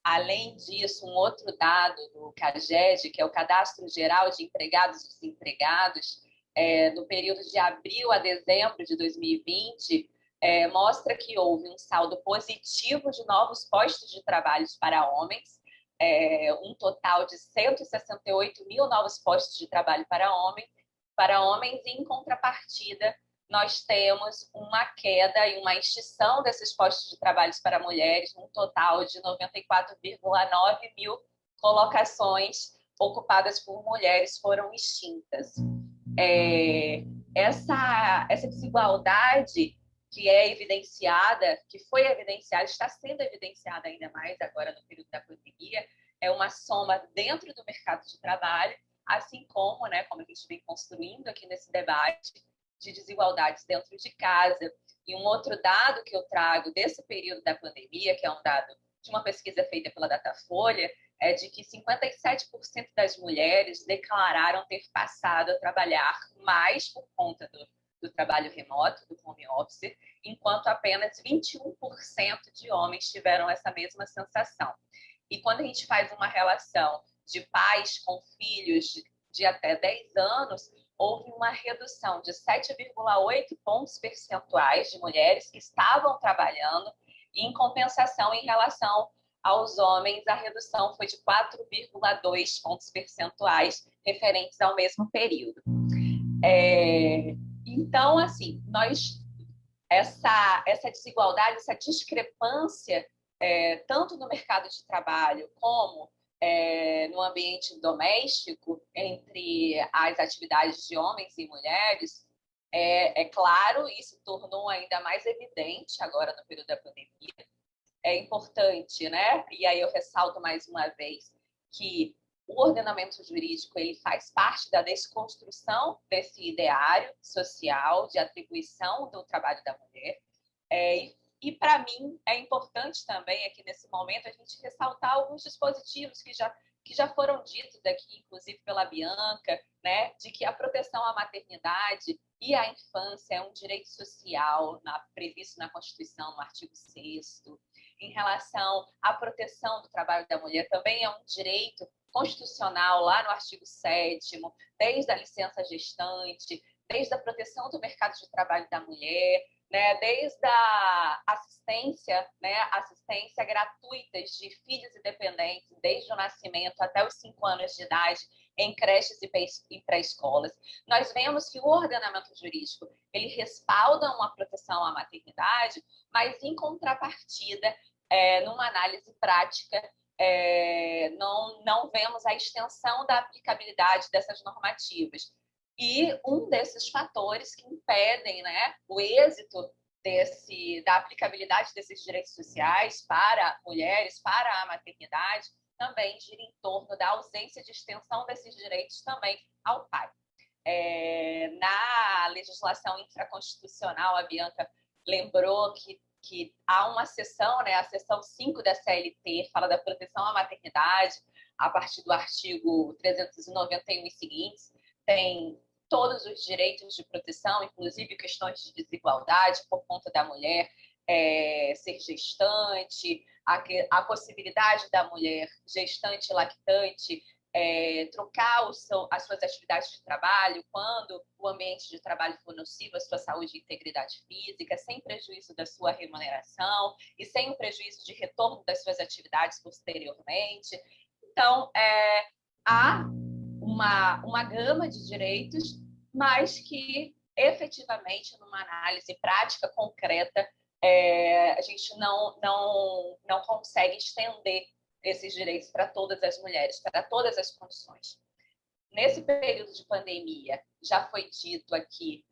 Speaker 5: Além disso, um outro dado do CAGED, que é o Cadastro Geral de Empregados e Desempregados, no período de abril a dezembro de 2020, mostra que houve um saldo positivo de novos postos de trabalho para homens, um total de 168 mil novos postos de trabalho para homens, e, em contrapartida, nós temos uma queda e uma extinção desses postos de trabalho para mulheres, um total de 94,9 mil colocações ocupadas por mulheres foram extintas. Essa desigualdade que é evidenciada, que foi evidenciada, está sendo evidenciada ainda mais agora no período da pandemia, é uma soma dentro do mercado de trabalho, assim como, né, como a gente vem construindo aqui nesse debate, de desigualdades dentro de casa. E um outro dado que eu trago desse período da pandemia, que é um dado de uma pesquisa feita pela Datafolha, é de que 57% das mulheres declararam ter passado a trabalhar mais por conta do trabalho remoto, do home office, enquanto apenas 21% de homens tiveram essa mesma sensação. E quando a gente faz uma relação de pais com filhos de até 10 anos, houve uma redução de 7,8 pontos percentuais de mulheres que estavam trabalhando, e, em compensação, em relação aos homens, a redução foi de 4,2 pontos percentuais referentes ao mesmo período. Então, assim, essa desigualdade, essa discrepância, tanto no mercado de trabalho como no ambiente doméstico, entre as atividades de homens e mulheres, claro, e se tornou ainda mais evidente agora no período da pandemia. É importante, né? E aí eu ressalto mais uma vez que o ordenamento jurídico ele faz parte da desconstrução desse ideário social de atribuição do trabalho da mulher. E para mim, é importante também, aqui nesse momento, a gente ressaltar alguns dispositivos que já foram ditos aqui, inclusive pela Bianca, né, de que a proteção à maternidade e à infância é um direito social previsto na Constituição, no artigo 6º. Em relação à proteção do trabalho da mulher, também é um direito constitucional, lá no artigo 7º, desde a licença gestante, desde a proteção do mercado de trabalho da mulher, né, desde a assistência gratuita de filhos e dependentes, desde o nascimento até os 5 anos de idade, em creches e pré-escolas. Nós vemos que o ordenamento jurídico ele respalda uma proteção à maternidade, mas, em contrapartida, numa análise prática, não vemos a extensão da aplicabilidade dessas normativas. E um desses fatores que impedem, né, o êxito da aplicabilidade desses direitos sociais para mulheres, para a maternidade, também gira em torno da ausência de extensão desses direitos também ao pai. Na legislação infraconstitucional, a Bianca lembrou que há uma seção, né, a seção 5 da CLT, fala da proteção à maternidade, a partir do artigo 391 e seguintes, tem todos os direitos de proteção, inclusive questões de desigualdade por conta da mulher ser gestante, a possibilidade da mulher gestante e lactante trocar as suas atividades de trabalho quando o ambiente de trabalho for nocivo à sua saúde e integridade física, sem prejuízo da sua remuneração e sem o prejuízo de retorno das suas atividades posteriormente. Então, há uma gama de direitos, mas que, efetivamente, numa análise prática, concreta, a gente não consegue estender esses direitos para todas as mulheres, para todas as condições. Nesse período de pandemia, já foi dito aqui,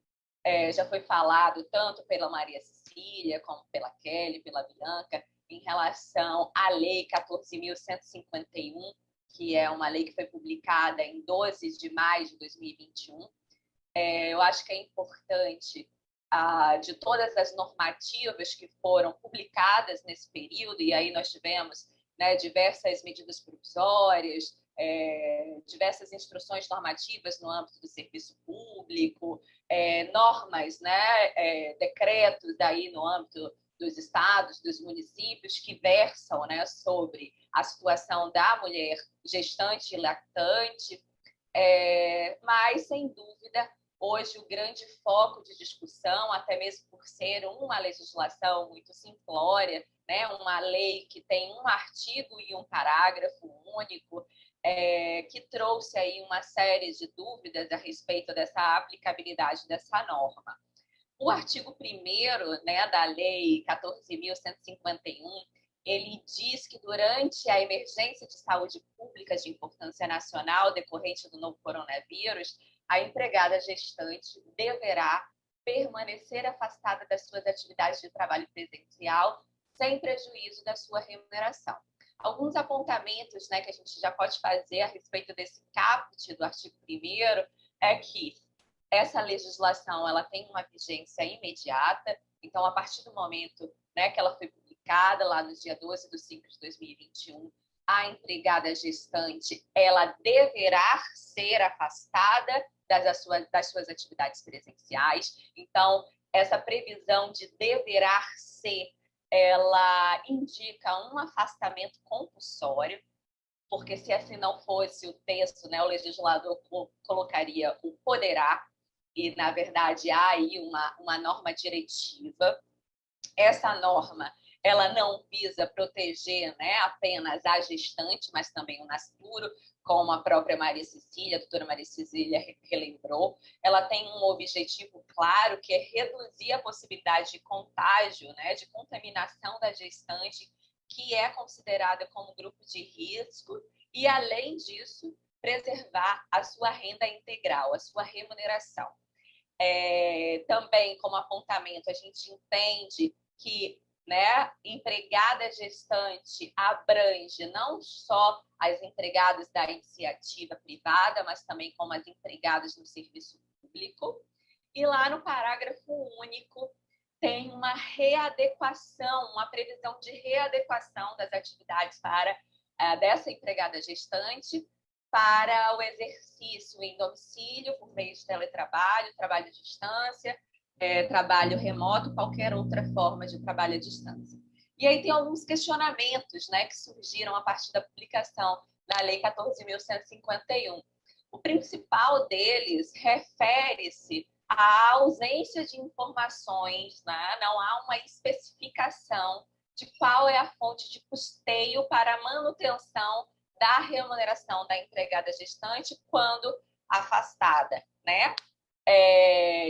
Speaker 5: já foi falado tanto pela Maria Cecília, como pela Kelly, pela Bianca, em relação à Lei 14.151, que é uma lei que foi publicada em 12 de maio de 2021. Eu acho que é importante, de todas as normativas que foram publicadas nesse período, e aí nós tivemos, né, diversas medidas provisórias, diversas instruções normativas no âmbito do serviço público, normas, né, decretos aí no âmbito dos estados, dos municípios, que versam, né, sobre a situação da mulher gestante e lactante, mas, sem dúvida, hoje o grande foco de discussão, até mesmo por ser uma legislação muito simplória, né, uma lei que tem um artigo e um parágrafo único, que trouxe aí uma série de dúvidas a respeito dessa aplicabilidade dessa norma. O artigo 1º, né, da Lei 14.151, ele diz que durante a emergência de saúde pública de importância nacional decorrente do novo coronavírus, a empregada gestante deverá permanecer afastada das suas atividades de trabalho presencial sem prejuízo da sua remuneração. Alguns apontamentos, né, que a gente já pode fazer a respeito desse caput do artigo 1º é que essa legislação ela tem uma vigência imediata, então, a partir do momento, né, que ela foi publicada, lá no dia 12 de 5 de 2021, a empregada gestante ela deverá ser afastada das suas atividades presenciais. Então, essa previsão de deverá ser ela indica um afastamento compulsório, porque se assim não fosse o texto, né, o legislador colocaria o poderá, e, na verdade, há aí uma norma diretiva. Essa norma, ela não visa proteger, né, apenas a gestante, mas também o nascituro, como a própria Maria Cecília, a doutora Maria Cecília relembrou. Ela tem um objetivo claro, que é reduzir a possibilidade de contágio, né, de contaminação da gestante, que é considerada como grupo de risco, e, além disso, preservar a sua renda integral, a sua remuneração. Também, como apontamento, a gente entende que, né, empregada gestante abrange não só as empregadas da iniciativa privada, mas também como as empregadas no serviço público. E lá no parágrafo único tem uma readequação, uma previsão de readequação das atividades dessa empregada gestante para o exercício em domicílio, por meio de teletrabalho, trabalho à distância, trabalho remoto, qualquer outra forma de trabalho à distância. E aí tem alguns questionamentos, né, que surgiram a partir da publicação da Lei 14.151. O principal deles refere-se à ausência de informações, né? Não há uma especificação de qual é a fonte de custeio para a manutenção da remuneração da empregada gestante quando afastada, né?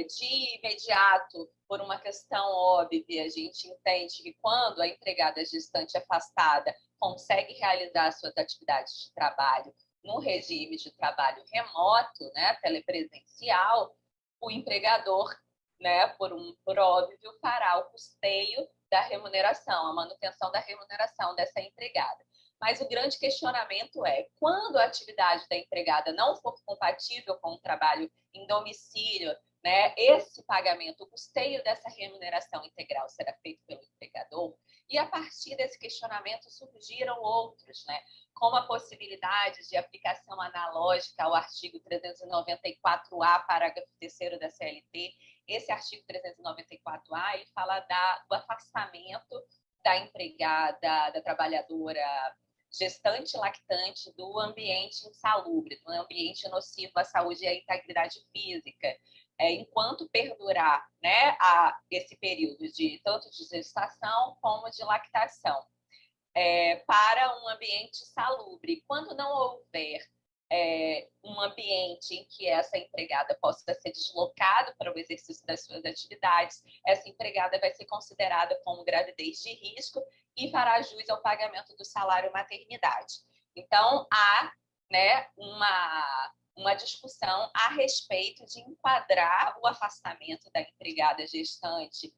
Speaker 5: De imediato, por uma questão óbvia, a gente entende que quando a empregada gestante afastada consegue realizar suas atividades de trabalho no regime de trabalho remoto, né, telepresencial, o empregador, né, por óbvio, fará o custeio da remuneração, a manutenção da remuneração dessa empregada. Mas o grande questionamento é, quando a atividade da empregada não for compatível com o trabalho em domicílio, né, esse pagamento, o custeio dessa remuneração integral será feito pelo empregador? E a partir desse questionamento surgiram outros, né, como a possibilidade de aplicação analógica ao artigo 394-A, parágrafo 3º da CLT. Esse artigo 394-A, ele fala do afastamento da empregada, da trabalhadora gestante lactante do ambiente insalubre, do ambiente nocivo à saúde e à integridade física, enquanto perdurar, né, esse período de tanto de gestação como de lactação, para um ambiente salubre. Quando não houver um ambiente em que essa empregada possa ser deslocada para o exercício das suas atividades, essa empregada vai ser considerada como gravidez de risco e fará jus ao pagamento do salário maternidade. Então, há, né, uma discussão a respeito de enquadrar o afastamento da empregada gestante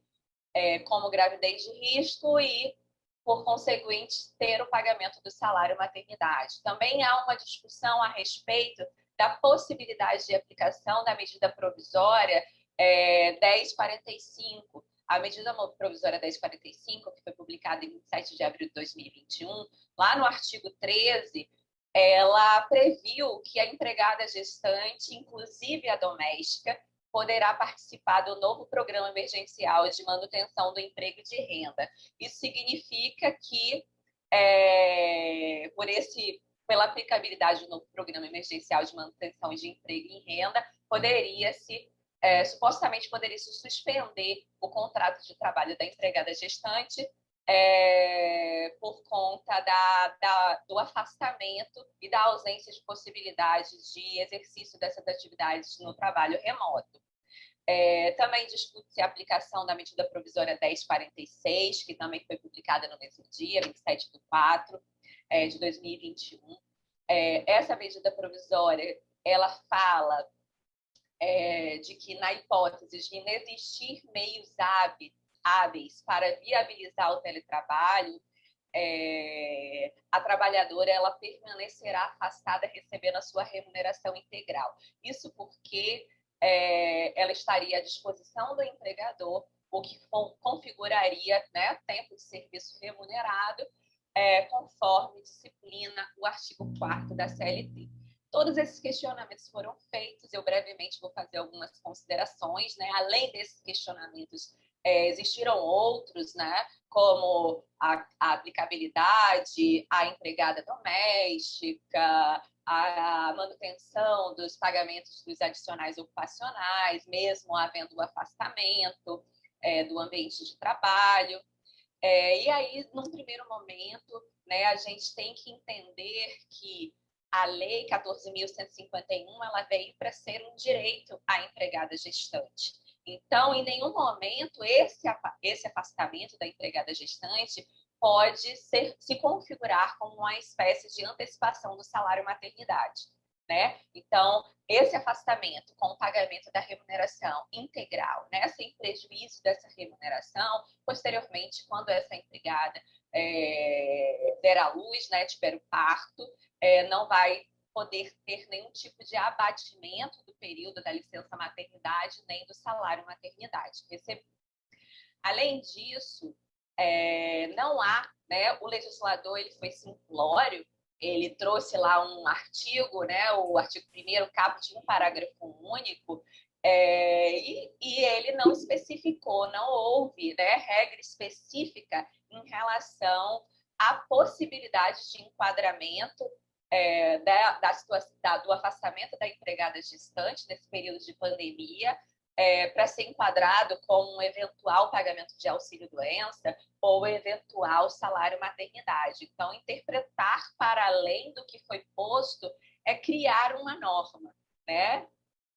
Speaker 5: como gravidez de risco e, por conseguinte, ter o pagamento do salário maternidade. Também há uma discussão a respeito da possibilidade de aplicação da medida provisória 1045. A medida provisória 1045, que foi publicada em 27 de abril de 2021, lá no artigo 13, ela previu que a empregada gestante, inclusive a doméstica, poderá participar do novo programa emergencial de manutenção do emprego e de renda. Isso significa que, pela aplicabilidade do novo programa emergencial de manutenção de emprego e renda, supostamente poderia-se suspender o contrato de trabalho da empregada gestante por conta do afastamento e da ausência de possibilidades de exercício dessas atividades no trabalho remoto. Também discute-se a aplicação da medida provisória 1046, que também foi publicada no mesmo dia, 27/4 de 2021. Essa medida provisória, ela fala de que, na hipótese de inexistir meios hábeis para viabilizar o teletrabalho, a trabalhadora ela permanecerá afastada recebendo a sua remuneração integral. Isso porque ela estaria à disposição do empregador, o que configuraria, né, tempo de serviço remunerado, conforme disciplina o artigo 4º da CLT. Todos esses questionamentos foram feitos, eu brevemente vou fazer algumas considerações, né? Além desses questionamentos Existiram outros, né, como a aplicabilidade, a empregada doméstica, a manutenção dos pagamentos dos adicionais ocupacionais, mesmo havendo o afastamento do ambiente de trabalho. E aí, num primeiro momento, né, a gente tem que entender que a Lei 14.151 ela veio para ser um direito à empregada gestante. Então, em nenhum momento, esse afastamento da empregada gestante pode se configurar como uma espécie de antecipação do salário maternidade, né? Então, esse afastamento com o pagamento da remuneração integral, né, sem prejuízo dessa remuneração, posteriormente, quando essa empregada der à luz, né, tiver o parto, não vai poder ter nenhum tipo de abatimento do período da licença maternidade, nem do salário maternidade recebido. Além disso, não há, né, o legislador ele foi simplório, ele trouxe lá um artigo, né, o artigo 1º, caput, um parágrafo único, e ele não especificou, não houve, né, regra específica em relação à possibilidade de enquadramento do afastamento da empregada gestante nesse período de pandemia, para ser enquadrado como um eventual pagamento de auxílio-doença ou eventual salário-maternidade. Então, interpretar para além do que foi posto é criar uma norma, né?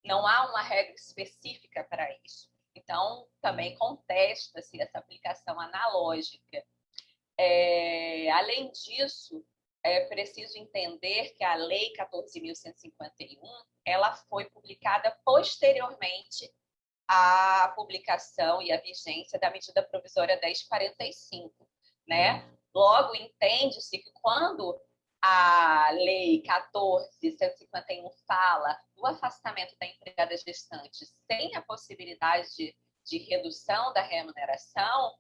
Speaker 5: Não há uma regra específica para isso. Então, também contesta-se essa aplicação analógica. Além disso, é preciso entender que a Lei 14.151 ela foi publicada posteriormente à publicação e à vigência da medida provisória 1045, né? Logo, entende-se que quando a Lei 14.151 fala do afastamento da empregada gestante sem a possibilidade de redução da remuneração,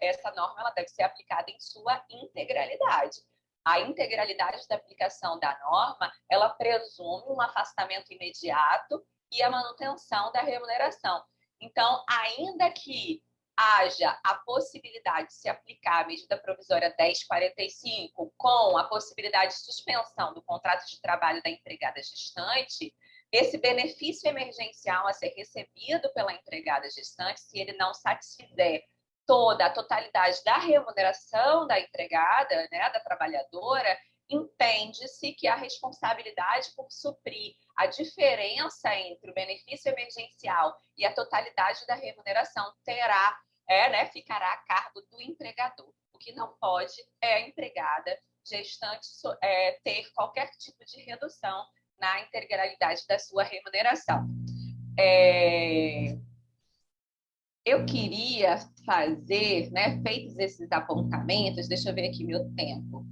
Speaker 5: essa norma ela deve ser aplicada em sua integralidade. A integralidade da aplicação da norma, ela presume um afastamento imediato e a manutenção da remuneração. Então, ainda que haja a possibilidade de se aplicar a medida provisória 1045 com a possibilidade de suspensão do contrato de trabalho da empregada gestante, esse benefício emergencial a ser recebido pela empregada gestante, se ele não satisfizer toda a totalidade da remuneração da empregada, né, da trabalhadora, entende-se que a responsabilidade por suprir a diferença entre o benefício emergencial e a totalidade da remuneração ficará a cargo do empregador. O que não pode é a empregada gestante ter qualquer tipo de redução na integralidade da sua remuneração. Eu queria fazer, né, feitos esses apontamentos, deixa eu ver aqui meu tempo.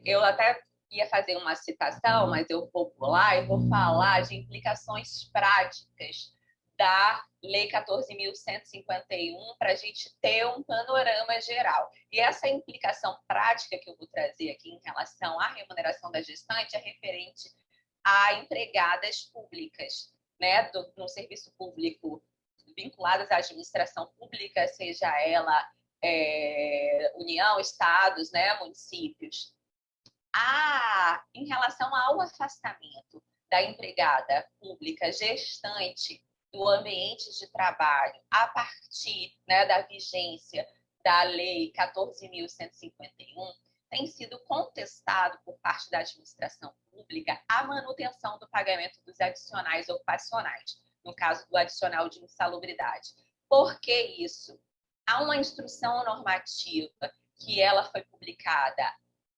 Speaker 5: Eu até ia fazer uma citação, mas eu vou pular e vou falar de implicações práticas da Lei 14.151 para a gente ter um panorama geral. E essa implicação prática que eu vou trazer aqui em relação à remuneração da gestante é referente a empregadas públicas, né, no serviço público vinculadas à administração pública, seja ela União, estados, né, municípios. Em relação ao afastamento da empregada pública gestante do ambiente de trabalho a partir, né, da vigência da Lei 14.151, tem sido contestado por parte da administração pública a manutenção do pagamento dos adicionais ocupacionais, no caso do adicional de insalubridade. Por que isso? Há uma instrução normativa que ela foi publicada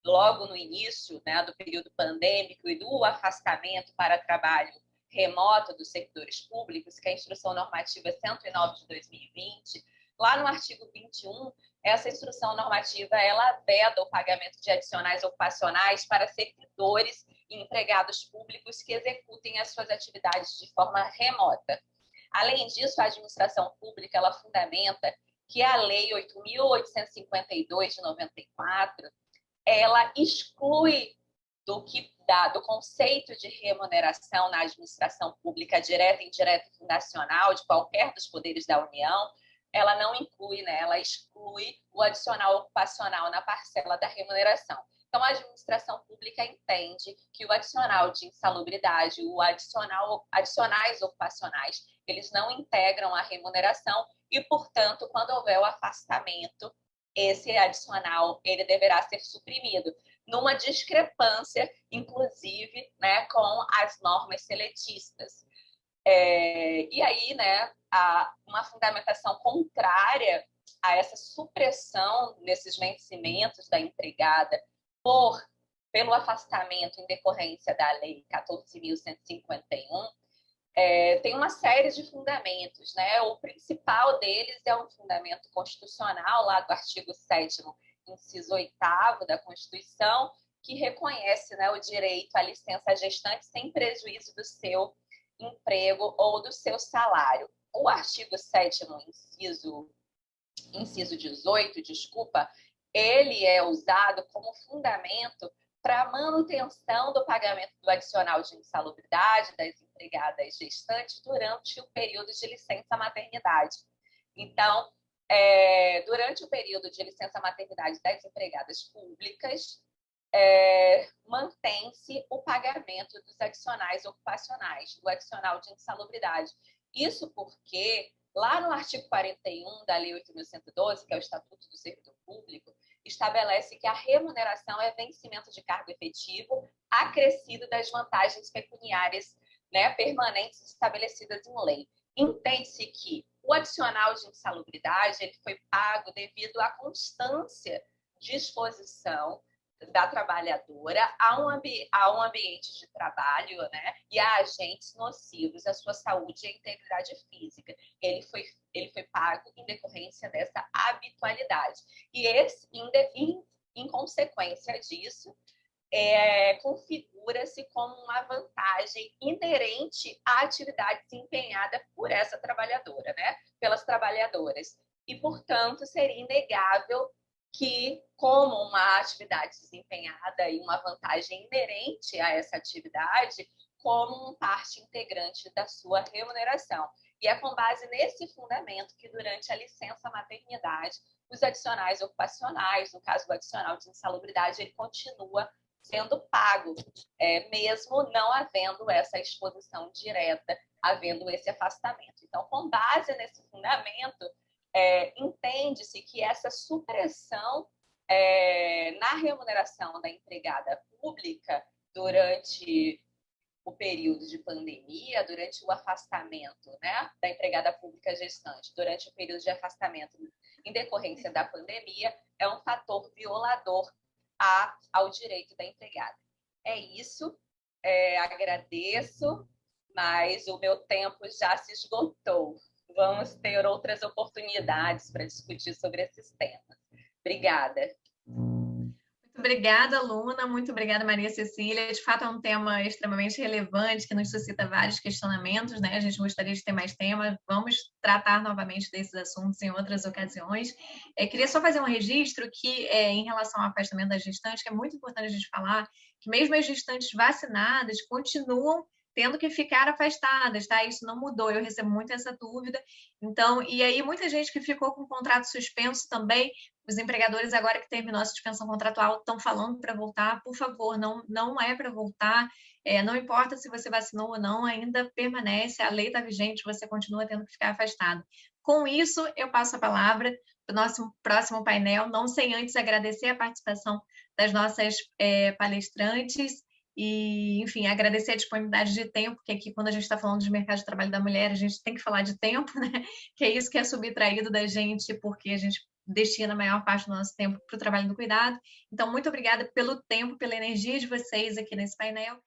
Speaker 5: logo no início, né, do período pandêmico e do afastamento para trabalho remoto dos servidores públicos, que é a Instrução Normativa 109 de 2020. Lá no artigo 21, essa instrução normativa ela veda o pagamento de adicionais ocupacionais para servidores e empregados públicos que executem as suas atividades de forma remota. Além disso, a administração pública ela fundamenta que a Lei 8.852 de 94 ela exclui do conceito de remuneração na administração pública direta, indireta e fundacional de qualquer dos poderes da União, ela não inclui, né? Ela exclui o adicional ocupacional na parcela da remuneração. Então, a administração pública entende que o adicional de insalubridade, o adicionais ocupacionais, eles não integram a remuneração e, portanto, quando houver o afastamento, esse adicional ele deverá ser suprimido, numa discrepância, inclusive, né, com as normas seletistas. E aí, né, uma fundamentação contrária a essa supressão nesses vencimentos da empregada pelo afastamento em decorrência da Lei 14.151, tem uma série de fundamentos, né? O principal deles é um fundamento constitucional, lá do artigo 7º, inciso 8º da Constituição, que reconhece, né, o direito à licença gestante sem prejuízo do seu emprego ou do seu salário. O artigo 7º, inciso 18, ele é usado como fundamento para a manutenção do pagamento do adicional de insalubridade das empregadas gestantes durante o período de licença-maternidade. Então, durante o período de licença-maternidade das empregadas públicas, mantém-se o pagamento dos adicionais ocupacionais, do adicional de insalubridade. Isso porque, lá no artigo 41 da Lei 8.112, que é o Estatuto do Servidor Público, estabelece que a remuneração é vencimento de cargo efetivo acrescido das vantagens pecuniárias, né, permanentes estabelecidas em lei. Entende-se que o adicional de insalubridade ele foi pago devido à constância de exposição da trabalhadora a um ambiente de trabalho, né, e a agentes nocivos à sua saúde e integridade física. Ele foi pago em decorrência dessa habitualidade. E em consequência disso, configura-se como uma vantagem inerente à atividade desempenhada por essa trabalhadora, né, pelas trabalhadoras. E, portanto, seria inegável que, como uma atividade desempenhada e uma vantagem inerente a essa atividade, como parte integrante da sua remuneração. E é com base nesse fundamento que, durante a licença-maternidade, os adicionais ocupacionais, no caso do adicional de insalubridade, ele continua sendo pago, mesmo não havendo essa exposição direta, havendo esse afastamento. Então, com base nesse fundamento, entende-se que essa supressão na remuneração da empregada pública durante o período de pandemia, durante o afastamento, né, da empregada pública gestante, durante o período de afastamento em decorrência da pandemia, é um fator violador ao direito da empregada. É isso, agradeço, mas o meu tempo já se esgotou. Vamos ter outras oportunidades para discutir sobre esses temas. Obrigada.
Speaker 4: Muito obrigada, Luna. Muito obrigada, Maria Cecília. De fato, é um tema extremamente relevante que nos suscita vários questionamentos, né? A gente gostaria de ter mais temas. Vamos tratar novamente desses assuntos em outras ocasiões. Queria só fazer um registro que, em relação ao afastamento das gestantes, que é muito importante a gente falar que mesmo as gestantes vacinadas continuam tendo que ficar afastadas, tá? Isso não mudou, eu recebo muito essa dúvida. Então, e aí muita gente que ficou com o contrato suspenso também, os empregadores agora que terminou a suspensão contratual estão falando para voltar, por favor, não é para voltar, não importa se você vacinou ou não, ainda permanece, a lei está vigente, você continua tendo que ficar afastado. Com isso, eu passo a palavra para o nosso próximo painel, não sem antes agradecer a participação das nossas palestrantes, e, enfim, agradecer a disponibilidade de tempo, porque aqui, quando a gente está falando de mercado de trabalho da mulher, a gente tem que falar de tempo, né? Que é isso que é subtraído da gente, porque a gente destina a maior parte do nosso tempo para o trabalho do cuidado. Então, muito obrigada pelo tempo, pela energia de vocês aqui nesse painel.